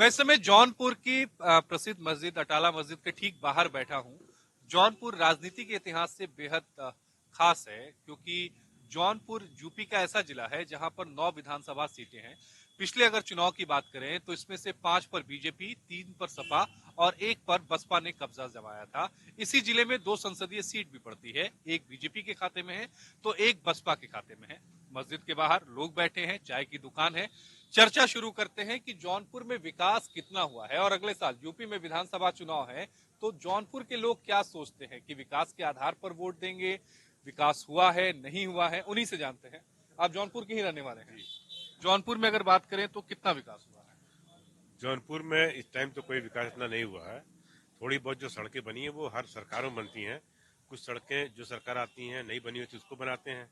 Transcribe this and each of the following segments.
मैं इस समय जौनपुर की प्रसिद्ध मस्जिद अटाला मस्जिद के ठीक बाहर बैठा हूं। जौनपुर राजनीति के इतिहास से बेहद खास है, क्योंकि जौनपुर यूपी का ऐसा जिला है जहां पर 9 विधानसभा सीटें हैं। पिछले अगर चुनाव की बात करें तो इसमें से 5 पर बीजेपी, 3 पर सपा और 1 पर बसपा ने कब्जा जमाया था। इसी जिले में 2 संसदीय सीट भी पड़ती है, एक बीजेपी के खाते में है तो एक बसपा के खाते में है। मस्जिद के बाहर लोग बैठे हैं, चाय की दुकान है। चर्चा शुरू करते हैं कि जौनपुर में विकास कितना हुआ है और अगले साल यूपी में विधानसभा चुनाव है तो जौनपुर के लोग क्या सोचते हैं कि विकास के आधार पर वोट देंगे, विकास हुआ है नहीं हुआ है, उन्हीं से जानते हैं। आप जौनपुर के ही रहने वाले हैं। जौनपुर में अगर बात करें तो कितना विकास हुआ है? जौनपुर में इस टाइम तो कोई विकास इतना नहीं हुआ है। थोड़ी बहुत जो सड़कें बनी है वो हर सरकारों में बनती हैं। कुछ सड़कें जो सरकार आती हैं नई बनी होती है उसको बनाते हैं,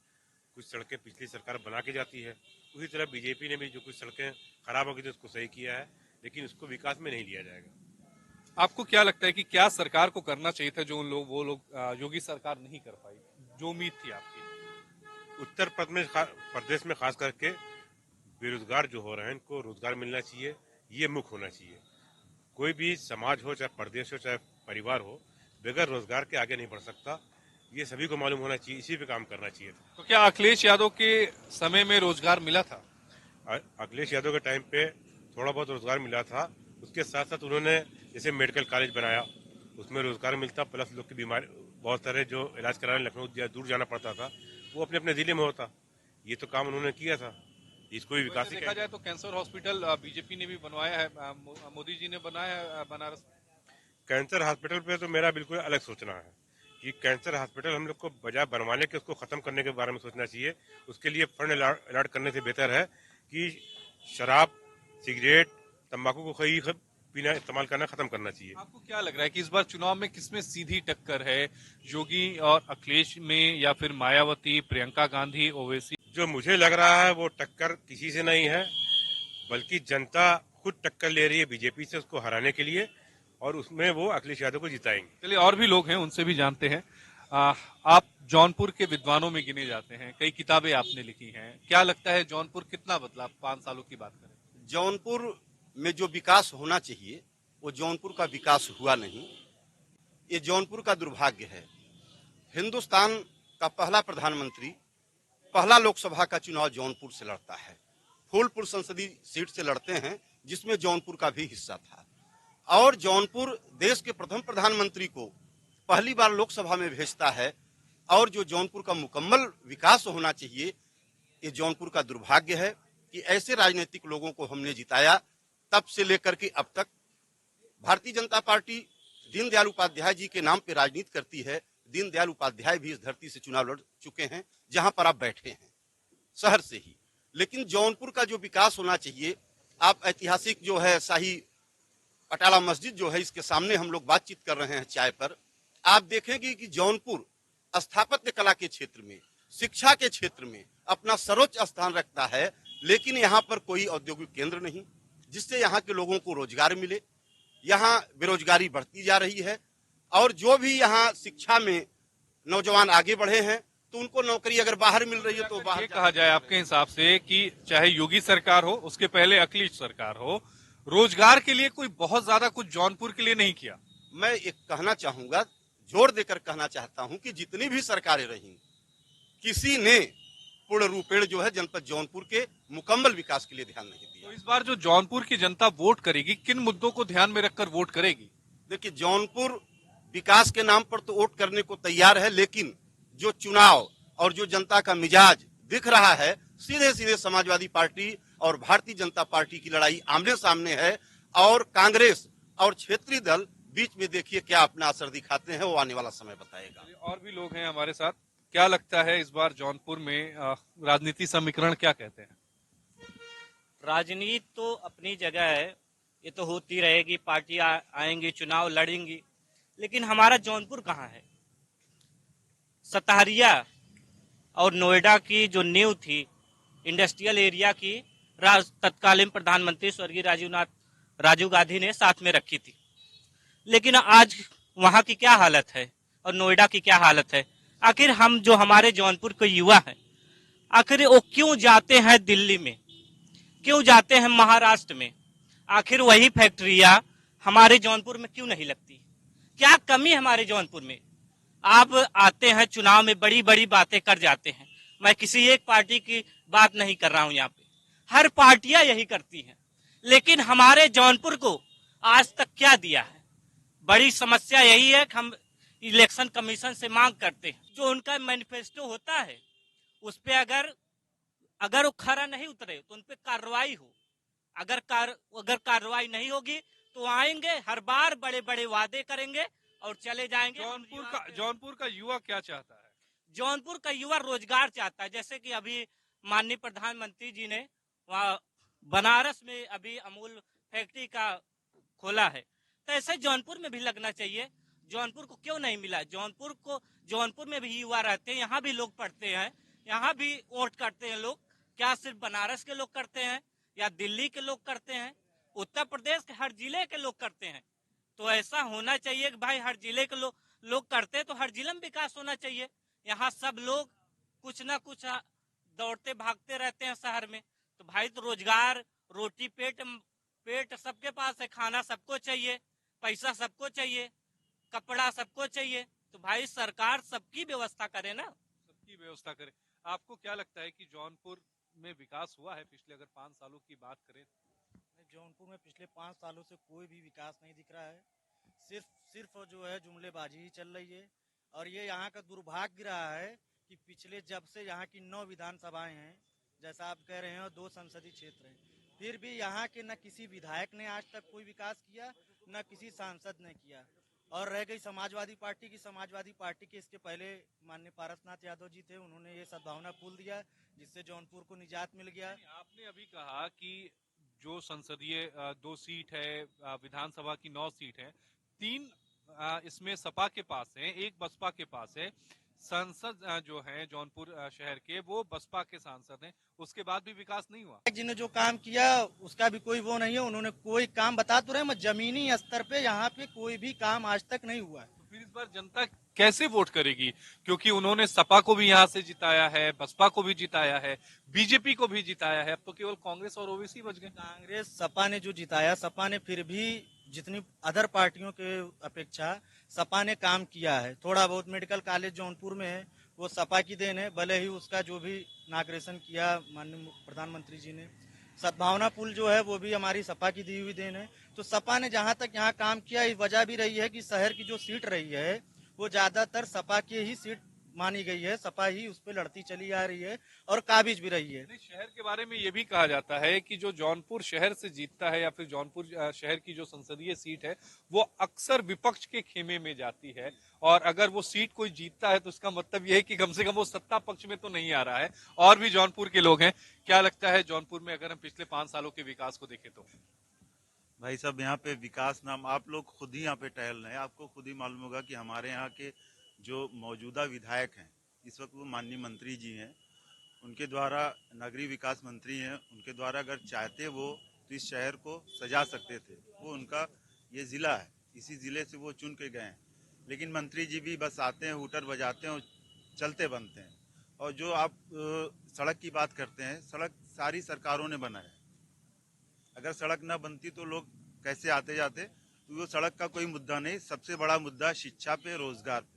कुछ सड़कें पिछली सरकार बना के जाती है। उसी तरह बीजेपी ने भी जो कुछ सड़कें खराब हो गई थी उसको सही किया है, लेकिन उसको विकास में नहीं लिया जाएगा। आपको क्या लगता है कि क्या सरकार को करना चाहिए था जो वो लोग योगी सरकार नहीं कर पाई, जो उम्मीद थी आपकी? उत्तर प्रदेश में खास करके बेरोजगार जो हो रहे हैं इनको रोजगार मिलना चाहिए, ये मुख्य होना चाहिए। कोई भी समाज हो, चाहे प्रदेश हो, चाहे परिवार हो, बगैर रोजगार के आगे नहीं बढ़ सकता। ये सभी को मालूम होना चाहिए, इसी पे काम करना चाहिए था। तो क्या अखिलेश यादव के समय में रोजगार मिला था? अखिलेश यादव के टाइम पे थोड़ा बहुत रोजगार मिला था। उसके साथ साथ उन्होंने जैसे मेडिकल कॉलेज बनाया, उसमें रोजगार मिलता, प्लस लोग की बीमारी बहुत सारे जो इलाज कराने लखनऊ दूर जाना पड़ता था वो अपने अपने जिले में होता। ये तो काम उन्होंने किया था, इसको भी विकास देखा जाए तो कैंसर हॉस्पिटल बीजेपी ने भी बनवाया है, मोदी जी ने बनाया है बनारस। कैंसर हॉस्पिटल पे तो मेरा बिल्कुल अलग सोचना है कि कैंसर हॉस्पिटल हम लोग को बजाय बनवाने के उसको खत्म करने के बारे में सोचना चाहिए। उसके लिए फंड अलॉट करने से बेहतर है कि शराब, सिगरेट, तंबाकू को पीना इस्तेमाल करना खत्म करना चाहिए। आपको क्या लग रहा है कि इस बार चुनाव में किसमें सीधी टक्कर है, योगी और अखिलेश में या फिर मायावती, प्रियंका गांधी, ओवैसी? जो मुझे लग रहा है वो टक्कर किसी से नहीं है, बल्कि जनता खुद टक्कर ले रही है बीजेपी से उसको हराने के लिए, और उसमें वो अखिलेश यादव को जिताएंगे। चलिए, और भी लोग हैं, उनसे भी जानते हैं। आप जौनपुर के विद्वानों में गिने जाते हैं, कई किताबें आपने लिखी हैं। क्या लगता है जौनपुर कितना बदला 5 सालों की बात करें? जौनपुर में जो विकास होना चाहिए वो जौनपुर का विकास हुआ नहीं। ये जौनपुर का दुर्भाग्य है। हिंदुस्तान का पहला प्रधानमंत्री पहला लोकसभा का चुनाव जौनपुर से लड़ता है, फूलपुर संसदीय सीट से लड़ते हैं जिसमें जौनपुर का भी हिस्सा था। और जौनपुर देश के प्रथम प्रधानमंत्री को पहली बार लोकसभा में भेजता है। और जो जौनपुर का मुकम्मल विकास होना चाहिए, ये जौनपुर का दुर्भाग्य है कि ऐसे राजनीतिक लोगों को हमने जिताया। तब से लेकर के अब तक भारतीय जनता पार्टी दीनदयाल उपाध्याय जी के नाम पे राजनीति करती है। दीनदयाल उपाध्याय भी इस धरती से चुनाव लड़ चुके हैं, जहां पर आप बैठे हैं, शहर से ही। लेकिन जौनपुर का जो विकास होना चाहिए, आप ऐतिहासिक जो है शाही अटाला मस्जिद जो है, इसके सामने हम लोग बातचीत कर रहे हैं चाय पर। आप देखेंगे कि जौनपुर स्थापत्य कला के क्षेत्र में, शिक्षा के क्षेत्र में अपना सर्वोच्च स्थान रखता है, लेकिन यहाँ पर कोई औद्योगिक केंद्र नहीं जिससे यहाँ के लोगों को रोजगार मिले। यहाँ बेरोजगारी बढ़ती जा रही है, और जो भी यहाँ शिक्षा में नौजवान आगे बढ़े हैं तो उनको नौकरी अगर बाहर मिल रही है तो बाहर। कहा जाए आपके हिसाब से कि चाहे योगी सरकार हो, उसके पहले अखिलेश सरकार हो, रोजगार के लिए कोई बहुत ज्यादा कुछ जौनपुर के लिए नहीं किया? मैं एक कहना चाहूंगा, जोर देकर कहना चाहता हूं कि जितनी भी सरकारें रही, किसी ने पूर्ण रूपेण जो है जनपद जौनपुर के मुकम्मल विकास के लिए ध्यान नहीं दिया। तो इस बार जो जौनपुर की जनता वोट करेगी, किन मुद्दों को ध्यान में रखकर वोट करेगी? देखिए, जौनपुर विकास के नाम पर तो वोट करने को तैयार है, लेकिन जो चुनाव और जो जनता का मिजाज दिख रहा है, सीधे सीधे समाजवादी पार्टी और भारतीय जनता पार्टी की लड़ाई आमने सामने है। और कांग्रेस और क्षेत्रीय दल बीच में देखिए क्या अपना असर दिखाते हैं, वो आने वाला समय बताएगा। और भी लोग हैं हमारे साथ। क्या लगता है इस बार जौनपुर में राजनीति समीकरण क्या कहते हैं? राजनीति तो अपनी जगह है, ये तो होती रहेगी, पार्टी आएंगी, चुनाव लड़ेंगी, लेकिन हमारा जौनपुर कहाँ है? सतारिया और नोएडा की जो नींव थी इंडस्ट्रियल एरिया की, तत्कालीन प्रधानमंत्री स्वर्गीय राजीव गांधी ने साथ में रखी थी। लेकिन आज वहां की क्या हालत है और नोएडा की क्या हालत है? आखिर हम जो हमारे जौनपुर के युवा हैं, आखिर वो क्यों जाते हैं दिल्ली में, क्यों जाते हैं महाराष्ट्र में? आखिर वही फैक्ट्रियां हमारे जौनपुर में क्यों नहीं लगती? क्या कमी है हमारे जौनपुर में? आप आते हैं चुनाव में बड़ी बड़ी बातें कर जाते हैं। मैं किसी एक पार्टी की बात नहीं कर रहा हूं, यहाँ पे हर पार्टियां यही करती हैं, लेकिन हमारे जौनपुर को आज तक क्या दिया है? बड़ी समस्या यही है कि हम इलेक्शन कमीशन से मांग करते हैं, जो उनका मैनिफेस्टो होता है उस पे अगर वो खरा नहीं उतरे तो उन पे कार्रवाई हो। अगर कार्रवाई नहीं होगी तो आएंगे, हर बार बड़े बड़े वादे करेंगे और चले जाएंगे। जौनपुर का युवा क्या चाहता है? जौनपुर का युवा रोजगार चाहता है। जैसे कि अभी माननीय प्रधानमंत्री जी ने वहाँ बनारस में अभी अमूल फैक्ट्री का खोला है, तो ऐसे जौनपुर में भी लगना चाहिए। जौनपुर को क्यों नहीं मिला? जौनपुर में भी युवा रहते हैं, यहाँ भी लोग पढ़ते हैं, यहाँ भी वोट करते हैं लोग। क्या सिर्फ बनारस के लोग करते हैं या दिल्ली के लोग करते हैं? उत्तर प्रदेश के हर जिले के लोग करते हैं। तो ऐसा होना चाहिए कि भाई हर जिले के लोग करते हैं तो हर जिले में विकास होना चाहिए। यहाँ सब लोग कुछ ना कुछ दौड़ते भागते रहते हैं शहर में, तो भाई तो रोजगार, रोटी पेट सबके पास है, खाना सबको चाहिए, पैसा सबको चाहिए, कपड़ा सबको चाहिए। तो भाई सरकार सबकी व्यवस्था करे ना, सबकी व्यवस्था करे। आपको क्या लगता है कि जौनपुर में विकास हुआ है पिछले अगर 5 सालों की बात करें? जौनपुर में पिछले 5 सालों से कोई भी विकास नहीं दिख रहा है। सिर्फ जो है जुमलेबाजी ही चल रही है। और ये यहाँ का दुर्भाग्य रहा है कि पिछले जब से यहाँ की 9 विधानसभाएं हैं, जैसा आप कह रहे हैं 2 संसदीय क्षेत्र हैं, फिर भी यहाँ के न किसी विधायक ने आज तक कोई विकास किया, न किसी सांसद ने किया। और रह गई समाजवादी पार्टी की इसके पहले माननीय पारसनाथ यादव जी थे, उन्होंने ये सद्भावना पुल दिया जिससे जौनपुर को निजात मिल गया। आपने अभी कहा कि जो संसदीय 2 सीट है, विधानसभा की 9 सीट है, 3 इसमें सपा के पास है, 1 बसपा के पास है। सांसद जो है जौनपुर शहर के वो बसपा के सांसद हैं, उसके बाद भी विकास नहीं हुआ। जिन्होंने जो काम किया उसका भी कोई वो नहीं है, उन्होंने कोई काम बता तो रहे हैं, जमीनी स्तर पे यहाँ पे कोई भी काम आज तक नहीं हुआ है। तो फिर इस बार जनता कैसे वोट करेगी? क्योंकि उन्होंने सपा को भी यहाँ से जिताया है, बसपा को भी जिताया है, बीजेपी को भी जिताया है, अब तो केवल कांग्रेस और ओवैसी बच गए। कांग्रेस सपा ने जो जिताया, सपा ने फिर भी जितनी अदर पार्टियों के अपेक्षा सपा ने काम किया है। थोड़ा बहुत मेडिकल कॉलेज जौनपुर में है वो सपा की देन है, भले ही उसका जो भी इनॉग्रेशन किया माननीय प्रधानमंत्री जी ने। सद्भावना पुल जो है वो भी हमारी सपा की दी हुई देन है। तो सपा ने जहां तक यहाँ काम किया, इस वजह भी रही है कि शहर की जो सीट रही है वो ज्यादातर सपा की ही सीट मानी गई है, सपा ही उस पर लड़ती चली आ रही है और काबिज भी रही है। शहर के बारे में ये भी कहा जाता है कि जो जौनपुर शहर से जीतता है या फिर जौनपुर शहर की जो संसदीय सीट है वो अक्सर विपक्ष के खेमे में जाती है, और अगर वो सीट कोई जीतता है तो इसका मतलब ये है कि कम से कम वो सत्ता पक्ष में तो नहीं आ रहा है। और भी जौनपुर के लोग हैं, क्या लगता है जौनपुर में अगर हम पिछले 5 सालों के विकास को देखें तो? भाई साहब, यहाँ पे विकास नाम, आप लोग खुद ही यहाँ पे टहल रहे हैं, आपको खुद ही मालूम होगा कि हमारे यहाँ के जो मौजूदा विधायक हैं इस वक्त वो माननीय मंत्री जी हैं, उनके द्वारा नगरीय विकास मंत्री हैं, उनके द्वारा अगर चाहते वो तो इस शहर को सजा सकते थे। वो उनका ये ज़िला है, इसी ज़िले से वो चुन के गए हैं, लेकिन मंत्री जी भी बस आते हैं, हूटर बजाते हैं और चलते बनते हैं। और जो आप सड़क की बात करते हैं, सड़क सारी सरकारों ने बनाया। अगर सड़क न बनती तो लोग कैसे आते जाते? तो वो सड़क का कोई मुद्दा नहीं, सबसे बड़ा मुद्दा शिक्षा पे, रोजगार पे,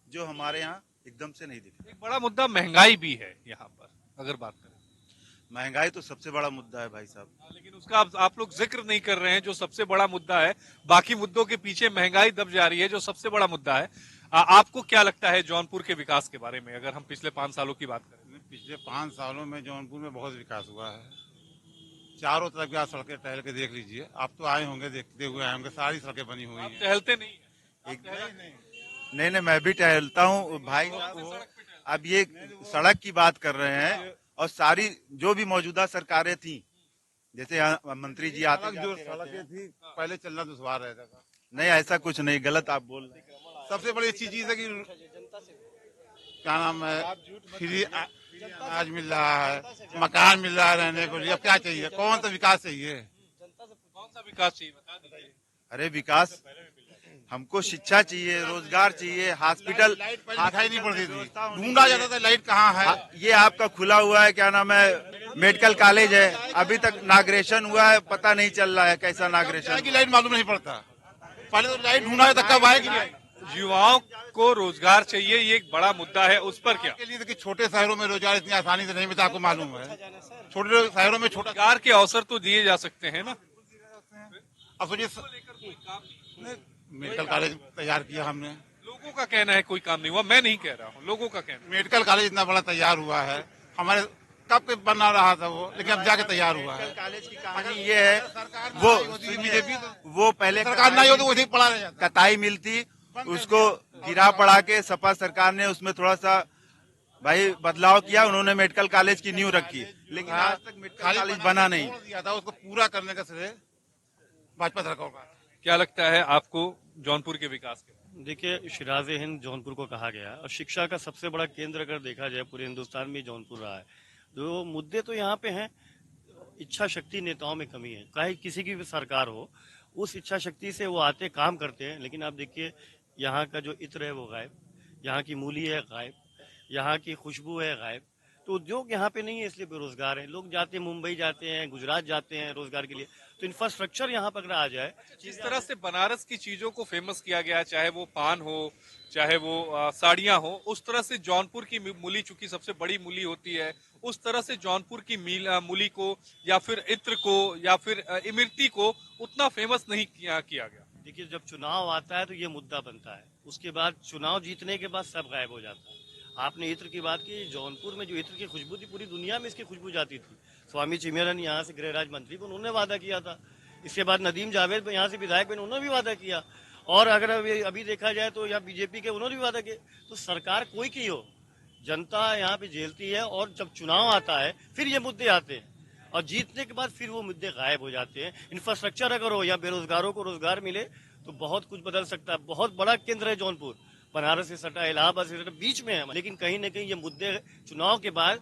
जो हमारे यहाँ एकदम से नहीं दिखा। एक बड़ा मुद्दा महंगाई भी है यहाँ पर, अगर बात करें महंगाई तो सबसे बड़ा मुद्दा है भाई साहब, लेकिन उसका आप लोग जिक्र नहीं कर रहे हैं जो सबसे बड़ा मुद्दा है। बाकी मुद्दों के पीछे महंगाई दब जा रही है जो सबसे बड़ा मुद्दा है। आपको क्या लगता है जौनपुर के विकास के बारे में, अगर हम पिछले 5 सालों की बात करें? पिछले 5 सालों में जौनपुर में बहुत विकास हुआ है। चारों तरफ की सड़कें टहल के देख लीजिए, आप तो आए होंगे, देखते हुए आए होंगे, सारी सड़कें बनी हुई हैं। टहलते नहीं नहीं, मैं भी टहलता हूँ भाई। अब ये सड़क की बात कर रहे हैं और सारी जो भी मौजूदा सरकारें थी, जैसे मंत्री जी आते जो सड़कें थी पहले चलना दुश्वार रहता था। नहीं, ऐसा कुछ नहीं, गलत आप बोल रहे हैं। सबसे बड़ी अच्छी चीज है कि क्या नाम है, फ्री आज मिल रहा है, मकान मिल रहा है रहने को लिए। अब क्या चाहिए, कौन सा विकास चाहिए? कौन सा विकास चाहिए बता दीजिए। अरे विकास, हमको शिक्षा चाहिए, रोजगार चाहिए, हॉस्पिटल दिखाई नहीं पड़ती थी, ढूंढा जाता था लाइट कहाँ है। ये आपका खुला हुआ है, क्या नाम है, मेडिकल कॉलेज है, अभी तक नागरेशन हुआ है, पता नहीं चल रहा है कैसा नागरेशन। की लाइन मालूम नहीं पड़ता, पहले तो लाइन ढूंढा है तो कब आएगी लाइन। युवाओं को रोजगार चाहिए, ये एक बड़ा मुद्दा है, उस पर क्या? के लिए देखिए छोटे शहरों में रोजगार इतनी आसानी से नहीं मिलता, आपको मालूम है। छोटे शहरों में छोटा रोजगार के अवसर तो दिए जा सकते हैं ना। अब सोचिए मेडिकल कॉलेज तैयार किया हमने, लोगों का कहना है कोई काम नहीं हुआ, मैं नहीं कह रहा हूँ, लोगों का कहना मेडिकल कॉलेज इतना बड़ा तैयार हुआ है, हमारे कब के बना रहा था वो, लेकिन अब जाके तैयार हुआ है। कॉलेज की कहानी ये है, वो बीजेपी वो पहले सरकार नहीं होती वैसे ही पढ़ा रह जाता। कताई मिलती, उसको गिरा पड़ा के सपा सरकार ने उसमें थोड़ा सा भाई बदलाव किया, उन्होंने मेडिकल कॉलेज की नींव रखी, लेकिन आज तक मेडिकल कॉलेज बना नहीं। दिया था उसको पूरा करने का श्रेय भाजपा सरकार का। क्या लगता है आपको जौनपुर के विकास के? देखिए, शिराज हिंद जौनपुर को कहा गया है और शिक्षा का सबसे बड़ा केंद्र अगर देखा जाए पूरे हिंदुस्तान में जौनपुर रहा है। तो मुद्दे तो यहाँ पे हैं, इच्छा शक्ति नेताओं में कमी है, चाहे किसी की भी सरकार हो, उस इच्छा शक्ति से वो आते काम करते हैं, लेकिन आप देखिए यहाँ का जो इत्र है वो गायब, यहाँ की मूली है गायब, यहाँ की खुशबू है गायब। तो उद्योग यहाँ पे नहीं है, इसलिए बेरोजगार है। लोग जाते हैं, मुंबई जाते हैं, गुजरात जाते हैं रोजगार के लिए। तो इंफ्रास्ट्रक्चर यहाँ पर अगर आ जाए, जिस तरह से बनारस की चीजों को फेमस किया गया है, चाहे वो पान हो, चाहे वो साड़ियां हो, उस तरह से जौनपुर की मूली चूंकि सबसे बड़ी मूली होती है, उस तरह से जौनपुर की मूली को या फिर इत्र को या फिर इमरती को उतना फेमस नहीं किया गया। देखिए जब चुनाव आता है तो ये मुद्दा बनता है, उसके बाद चुनाव जीतने के बाद सब गायब हो जाता है। आपने इत्र की बात की, जौनपुर में जो इत्र की खुशबू थी पूरी दुनिया में इसकी खुशबू जाती थी। स्वामी चिमेरन यहाँ से गृह राज्य मंत्री को उन्होंने वादा किया था, इसके बाद नदीम जावेद यहाँ से विधायक बने, उन्होंने भी वादा किया, और अगर अभी देखा जाए तो यहाँ बीजेपी के उन्होंने भी वादा किया। तो सरकार कोई की हो, जनता यहाँ पे झेलती है, और जब चुनाव आता है फिर ये मुद्दे आते हैं, और जीतने के बाद फिर वो मुद्दे गायब हो जाते हैं। इंफ्रास्ट्रक्चर अगर हो या बेरोजगारों को रोजगार मिले तो बहुत कुछ बदल सकता है। बहुत बड़ा केंद्र है जौनपुर, बनारस से सटा, इलाहाबाद से सटा, बीच में है, लेकिन कहीं न कहीं ये मुद्दे चुनाव के बाद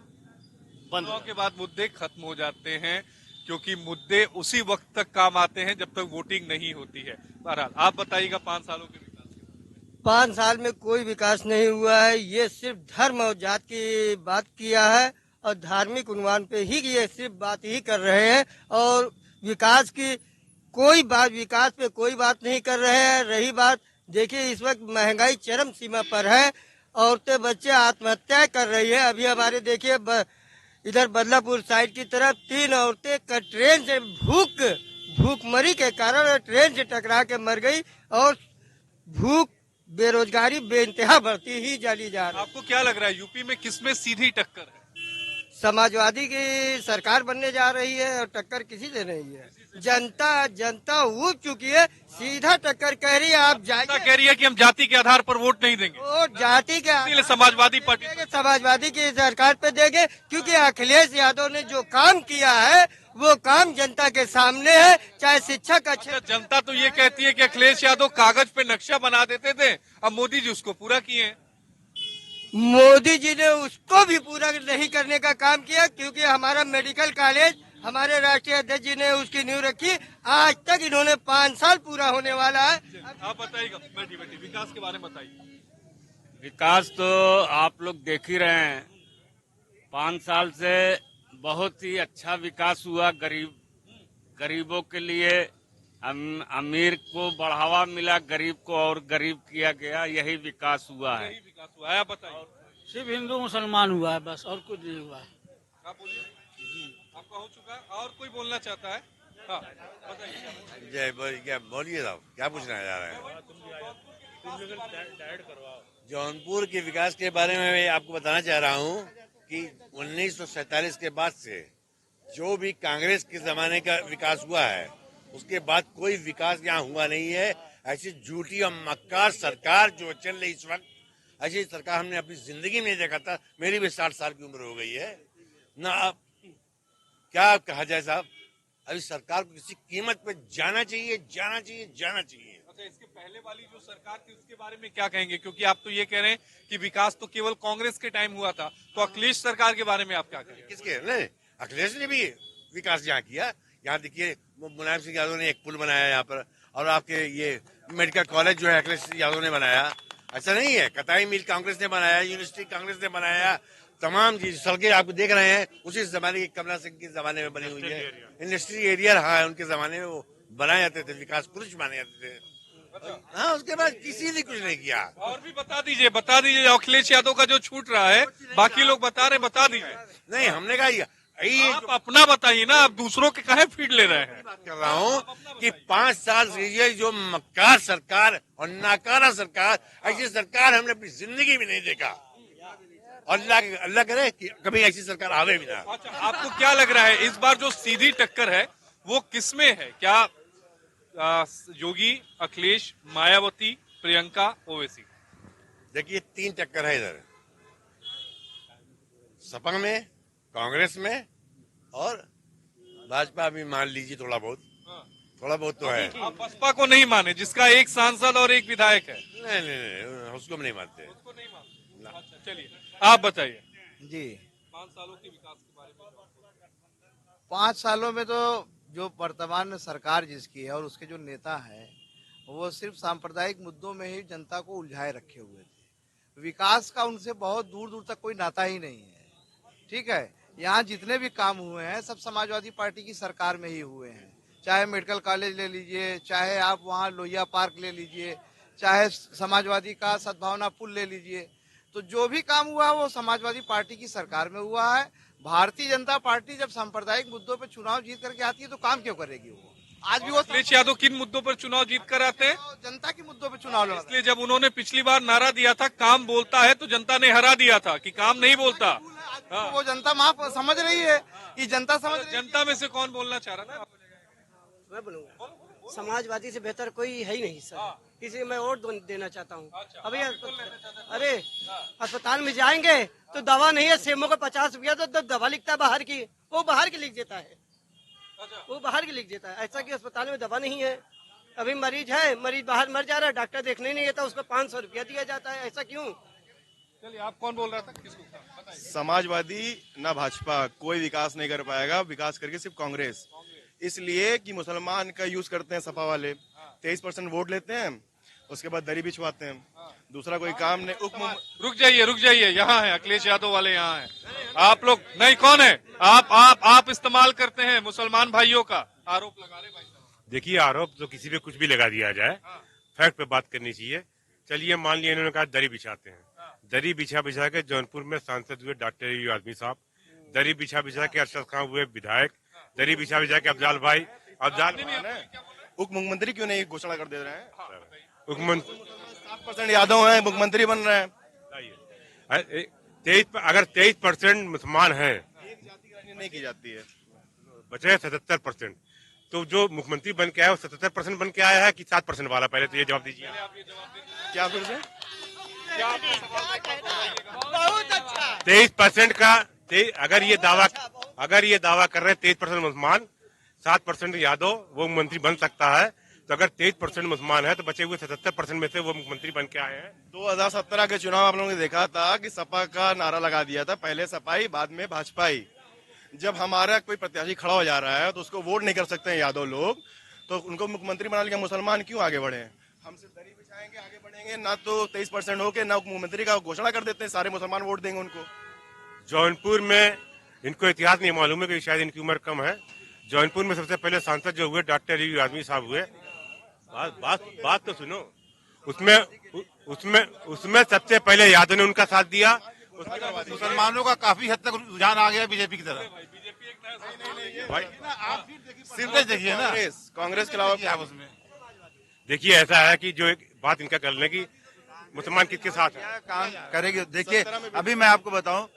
बंद, चुनाव के बाद मुद्दे खत्म हो जाते हैं, क्योंकि मुद्दे उसी वक्त तक काम आते हैं जब तक वोटिंग नहीं होती है। बहरहाल आप बताइएगा 5 सालों के विकास के। 5 साल में कोई विकास नहीं हुआ है, ये सिर्फ धर्म और जात की बात किया है, और धार्मिक उन्वान पे ही ये सिर्फ बात ही कर रहे हैं, और विकास की कोई बात, विकास पे कोई बात नहीं कर रहे हैं। रही बात, देखिए इस वक्त महंगाई चरम सीमा पर है, औरतें बच्चे आत्महत्या कर रही है। अभी हमारे देखिए इधर बदलापुर साइड की तरफ 3 औरतें का ट्रेन से भूखमरी के कारण ट्रेन से टकरा के मर गई, और भूख बेरोजगारी बेइंतहा बढ़ती ही चली जा रही है। आपको क्या लग रहा है यूपी में किसमें सीधी टक्कर है? समाजवादी की सरकार बनने जा रही है और टक्कर किसी से नहीं है। जनता उब चुकी है, सीधा टक्कर कह रही है। आप जनता कह रही है कि हम जाति के आधार पर वोट नहीं देंगे, वोट जाति के इसलिए समाजवादी पार्टी समाजवादी की सरकार पे देंगे, क्योंकि अखिलेश यादव ने जो काम किया है वो काम जनता के सामने है। चाहे शिक्षा का क्षेत्र, जनता तो ये कहती है कि अखिलेश यादव कागज पे नक्शा बना देते थे, अब मोदी जी उसको पूरा किए हैं। मोदी जी ने उसको भी पूरा नहीं करने का काम किया, क्योंकि हमारा मेडिकल कॉलेज हमारे राष्ट्रीय अध्यक्ष जी ने उसकी नींव रखी, आज तक इन्होंने 5 साल पूरा होने वाला है। आप बताइएगा, बैठी विकास के बारे में बताइए। विकास तो आप लोग देख ही रहे हैं, 5 साल से बहुत ही अच्छा विकास हुआ। गरीबों के लिए अमीर को बढ़ावा मिला, गरीब को और गरीब किया गया, यही विकास हुआ है। आप बताइए। सिर्फ हिंदू मुसलमान हुआ है, बस और कुछ नहीं हुआ है। आप बोलिए, आपका हो चुका है, और कोई बोलना चाहता है? हाँ बताइए। क्या बोलिए साहब, क्या पूछना जा रहा है? जौनपुर के विकास के बारे में मैं आपको बताना चाह रहा हूँ कि 1947 के बाद से जो भी कांग्रेस के जमाने का विकास हुआ है, उसके बाद कोई विकास यहाँ हुआ नहीं है। ऐसी झूठी और मक्कार सरकार जो चल रही इस वक्त, ऐसी सरकार हमने अपनी जिंदगी में नहीं देखा था। मेरी भी 60 साल की उम्र हो गई है ना। अब क्या कहा जाए साहब, अभी सरकार को किसी कीमत पे जाना चाहिए। अच्छा, इसके पहले वाली जो सरकार थी उसके बारे में क्या कहेंगे? क्योंकि आप तो ये कह रहे हैं कि विकास तो केवल कांग्रेस के टाइम हुआ था, तो अखिलेश सरकार के बारे में आप क्या कहेंगे? किसके? नहीं, अखिलेश ने भी विकास यहाँ किया। यहाँ देखिए मुलायम सिंह यादव ने एक पुल बनाया यहाँ पर, और आपके ये मेडिकल कॉलेज जो है अखिलेश यादव ने बनाया। ऐसा नहीं है। कताई मिल कांग्रेस ने बनाया, यूनिवर्सिटी कांग्रेस ने बनाया, तमाम चीज सड़कें आपको देख रहे हैं उसी जमाने की, कमला सिंह के जमाने में बनी हुई है। इंडस्ट्रियल एरिया रहा है उनके जमाने में, वो बनाए जाते थे, विकास पुरुष माने जाते थे। हाँ, उसके बाद किसी ने कुछ नहीं किया। और भी बता दीजिए अखिलेश यादव का जो छूट रहा है, बाकी लोग बता रहे, बता दीजिए। नहीं, हमने कहा ये आप अपना बताइए ना, आप दूसरों के काहे फीड ले रहे हैं। बात कर रहा हूँ कि 5 साल से ये जो मक्कार सरकार और नाकारा सरकार, ऐसी सरकार हमने अपनी जिंदगी में नहीं देखा। और अल्लाह करे कि कभी ऐसी सरकार आवे भी ना। अच्छा, आपको क्या लग रहा है इस बार जो सीधी टक्कर है वो किसमें है? क्या योगी, अखिलेश, मायावती, प्रियंका, ओवैसी? देखिए 3 टक्कर है इधर, सपा में, कांग्रेस में और भाजपा भी मान लीजिए थोड़ा बहुत तो है। आप बसपा को नहीं माने, जिसका एक सांसद और एक विधायक है? नहीं, उसको नहीं मानते। उसको नहीं मानते। अच्छा, चलिए आप बताइए जी। 5 सालों के विकास के बारे में। 5 सालों में तो जो वर्तमान सरकार जिसकी है और उसके जो नेता हैं, वो सिर्फ सांप्रदायिक मुद्दों में ही जनता को उलझाए रखे हुए थे। विकास का उनसे बहुत दूर दूर तक कोई नाता ही नहीं है। ठीक है, यहाँ जितने भी काम हुए हैं सब समाजवादी पार्टी की सरकार में ही हुए हैं। चाहे मेडिकल कॉलेज ले लीजिए, चाहे आप वहाँ लोहिया पार्क ले लीजिए, चाहे समाजवादी का सद्भावना पुल ले लीजिए, तो जो भी काम हुआ वो समाजवादी पार्टी की सरकार में हुआ है। भारतीय जनता पार्टी जब सांप्रदायिक मुद्दों पर चुनाव जीत करके आती है तो काम क्यों करेगी वो? आज भी वो अखिलेश यादव किन मुद्दों पर चुनाव जीत कर आते हैं? जनता के मुद्दों पर चुनाव लड़ा। इसलिए जब उन्होंने पिछली बार नारा दिया था काम बोलता है, तो जनता ने हरा दिया था कि काम नहीं बोलता। तो वो जनता माफ समझ रही है कि जनता समझ रही है। जनता में से कौन बोलना चाह रहा था? मैं बोलूंगा, समाजवादी से बेहतर कोई है ही नहीं सर, इसलिए मैं वोट देना चाहता हूँ। अभी अरे अस्पताल में जाएंगे तो दवा नहीं है, सेमो का 50 रुपया तो दवा लिखता है बाहर की, वो बाहर की लिख देता है, वो बाहर की लिख देता है। ऐसा कि अस्पताल में दवा नहीं है, अभी मरीज है, मरीज बाहर मर जा रहा है, डॉक्टर देखने नहीं आता, उसको 500 रुपया दिया जाता है। ऐसा क्यों? चलिए, आप कौन बोल रहा था? किसको? समाजवादी ना भाजपा कोई विकास नहीं कर पाएगा, विकास करके सिर्फ कांग्रेस। इसलिए कि मुसलमान का यूज करते हैं सपा वाले, 23% वोट लेते हैं, उसके बाद दरी बिछवाते हैं, दूसरा कोई काम नहीं। रुक जाइए, यहाँ है अखिलेश यादव वाले, यहाँ है। आप लोग नहीं, कौन है? आप इस्तेमाल करते हैं मुसलमान भाइयों का, आरोप लगा रहे भाई साहब। देखिए, आरोप तो किसी पे कुछ भी लगा दिया जाए, फैक्ट पे बात करनी चाहिए। चलिए मान लिया इन्होंने कहा दरी बिछाते हैं, दरी बिछा के जौनपुर में सांसद हुए डॉक्टर आदमी साहब, दरी बिछा के अरशद खान हुए विधायक, दरी बिछा के अफजाल भाई, उप मुख्यमंत्री क्यों नहीं घोषणा कर दे रहे हैं? मुख्यमंत्री 7% यादव हैं, मुख्यमंत्री बन रहे हैं। अगर 23% मुसलमान है, नहीं की जाती है, बचे 77%, तो जो मुख्यमंत्री बन के आया वो 77% बन के आया है कि 7% वाला? पहले तो ये जवाब दीजिए। क्या फिर से? बहुत अच्छा 23% का अगर ये दावा कर रहे हैं 23% मुसलमान, 7% यादव, वो मुख्यमंत्री बन सकता है, तो अगर 23% मुसलमान है तो बचे हुए 77% में से वो मुख्यमंत्री बन के आए हैं। 2017 के चुनाव आप लोगों ने देखा था कि सपा का नारा लगा दिया था, पहले सपाई बाद में भाजपाई। जब हमारा कोई प्रत्याशी खड़ा हो जा रहा है तो उसको वोट नहीं कर सकते हैं यादव लोग, तो उनको मुख्यमंत्री बना लिया। मुसलमान क्यों आगे बढ़े? हम सिर्फ दरी बिछाएंगे, आगे बढ़ेंगे ना, तो 23% हो के ना मुख्यमंत्री का घोषणा कर देते हैं, सारे मुसलमान वोट देंगे उनको। जौनपुर में इनको इतिहास नहीं मालूम है कि शायद इनकी उम्र कम है। जौनपुर में सबसे पहले सांसद जो हुए डॉक्टर आदमी साहब हुए। बात तो सुनो, उसमें सबसे पहले यादव ने उनका साथ दिया। मुसलमानों का काफी हद तक रुझान आ गया बीजेपी की तरफ। सिर्फ देखिए ना, कांग्रेस के अलावा आप उसमें देखिए, ऐसा है कि जो एक बात इनका कर लें कि मुसलमान किसके साथ है, काम करेगी। देखिए, अभी मैं आपको बताऊं,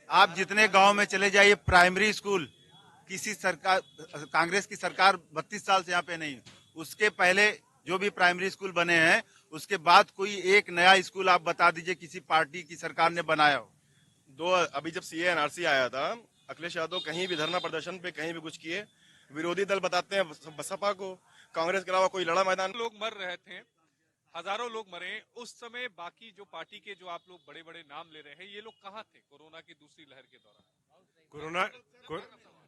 आप जितने गांव में चले जाइए, प्राइमरी स्कूल किसी सरकार, कांग्रेस की सरकार 32 साल से यहाँ पे नहीं, उसके पहले जो भी प्राइमरी स्कूल बने हैं, उसके बाद कोई एक नया स्कूल आप बता दीजिए किसी पार्टी की सरकार ने बनाया हो। अभी जब सीए एनआरसी आया था, अखिलेश यादव कहीं भी धरना प्रदर्शन पे कहीं भी कुछ किए, विरोधी दल बताते हैं बसपा को, कांग्रेस के अलावा कोई लड़ा मैदान। लोग मर रहे थे, हजारों लोग मरे उस समय, बाकी जो पार्टी के जो आप लोग बड़े बड़े नाम ले रहे हैं, ये लोग कहाँ थे कोरोना की दूसरी लहर के दौरान?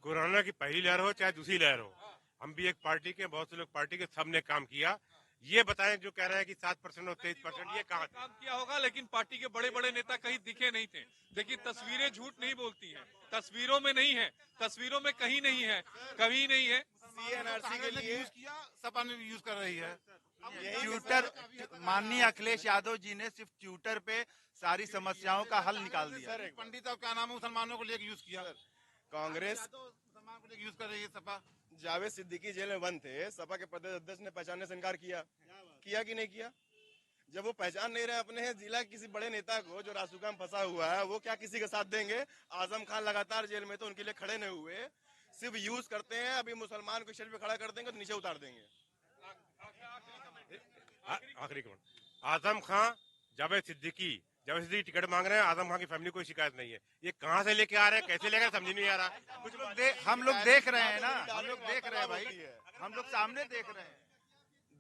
कोरोना की पहली लहर हो चाहे दूसरी लहर हो, हम भी एक पार्टी के, बहुत से लोग पार्टी के, सबने काम किया। ये बताएं जो कह रहे हैं कि 7% और 23%, ये कहाँ काम किया होगा, लेकिन पार्टी के बड़े बड़े नेता कहीं दिखे नहीं थे। देखिए तस्वीरें झूठ नहीं बोलती हैं, तस्वीरों में नहीं है, तस्वीरों में कहीं नहीं है, कभी नहीं है। CNRC के लिए यूज किया, सपा ने भी यूज कर रही है। ट्विटर, माननीय अखिलेश यादव जी ने सिर्फ ट्विटर पे सारी समस्याओं का हल निकाल दिया। पंडित और क्या नाम है, मुसलमानों को लेकर यूज किया। कांग्रेस मुसलमान को लेकर यूज कर रही है सपा। जावेद सिद्दीकी जेल में बंद थे, सपा के प्रदेश अध्यक्ष ने पहचानने से इनकार किया कि नहीं किया? जब वो पहचान नहीं रहे अपने जिला किसी बड़े नेता को जो रासुका में फंसा हुआ है, वो क्या किसी के साथ देंगे? आजम खान लगातार जेल में, तो उनके लिए खड़े नहीं हुए, सिर्फ यूज करते हैं। अभी मुसलमान को स्टेज पे खड़ा कर देंगे तो नीचे उतार देंगे। आखिरी कमेंट, आजम खान, जावेद सिद्दीकी टिकट मांग रहे हैं। आजम खान की फैमिली कोई शिकायत नहीं है। ये कहाँ से लेके आ रहे हैं, कैसे लेकर समझ नहीं आ रहा। कुछ लोग हम लोग देख रहे हैं ना, हम लोग देख रहे हैं भाई, हम लोग सामने देख रहे हैं।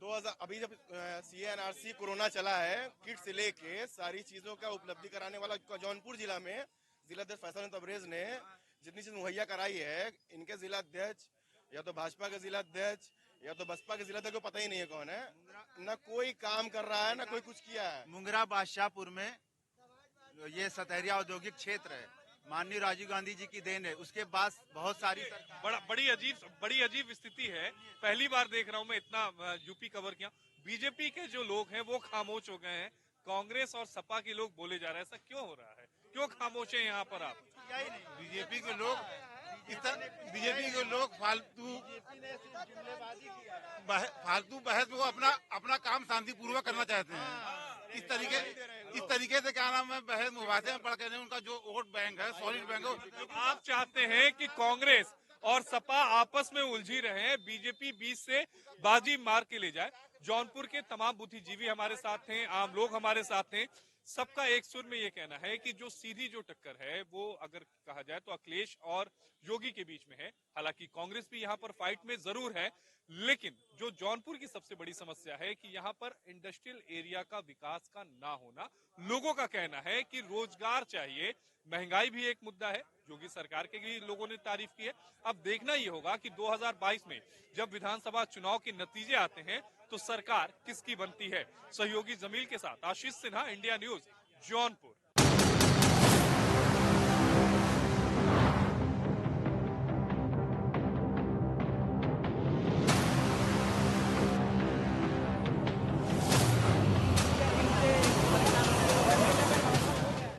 2000 अभी जब CNRC कोरोना चला है, किट से लेके सारी चीजों का उपलब्धि कराने वाला जौनपुर जिला में जिलाध्यक्ष फैसल तबरेज ने जितनी चीज मुहैया कराई है, इनके जिलाध्यक्ष या तो भाजपा के जिलाध्यक्ष या तो बसपा के जिलाध्यक्ष को पता ही नहीं है कौन है। न कोई काम कर रहा है, न कोई कुछ किया है। मुंगरा बादशाहपुर में ये सतहरिया औद्योगिक क्षेत्र है, माननीय राजीव गांधी जी की देन है। उसके बाद बहुत सारी बड़ी अजीब स्थिति है। पहली बार देख रहा हूं मैं इतना यूपी कवर किया। बीजेपी के जो लोग हैं वो खामोश हो गए हैं, कांग्रेस और सपा के लोग बोले जा रहे हैं। ऐसा क्यों हो रहा है, क्यों खामोश है यहाँ पर आप? बीजेपी के लोग फालतू बहस में वो अपना काम शांतिपूर्वक करना चाहते हैं। इस तरीके से क्या नाम है, बहस मुबासे में पड़ के नहीं, उनका जो वोट बैंक है, सॉलिड बैंक है। आप चाहते हैं कि कांग्रेस और सपा आपस में उलझी रहे, बीजेपी बीच से बाजी मार के ले जाए। जौनपुर के तमाम बुद्धिजीवी हमारे साथ हैं, आम लोग हमारे साथ हैं। सबका एक सुर में ये कहना है कि जो सीधी जो टक्कर है वो अगर कहा जाए तो अखिलेश और योगी के बीच में है। हालांकि कांग्रेस भी यहाँ पर फाइट में जरूर है, लेकिन जो जौनपुर की सबसे बड़ी समस्या है कि यहाँ पर इंडस्ट्रियल एरिया का विकास का ना होना। लोगों का कहना है कि रोजगार चाहिए, महंगाई भी एक मुद्दा है। योगी सरकार के भी लोगों ने तारीफ की है। अब देखना ये होगा कि 2022 में जब विधानसभा चुनाव के नतीजे आते हैं तो सरकार किसकी बनती है। सहयोगी जमील के साथ आशीष सिन्हा, इंडिया न्यूज, जौनपुर।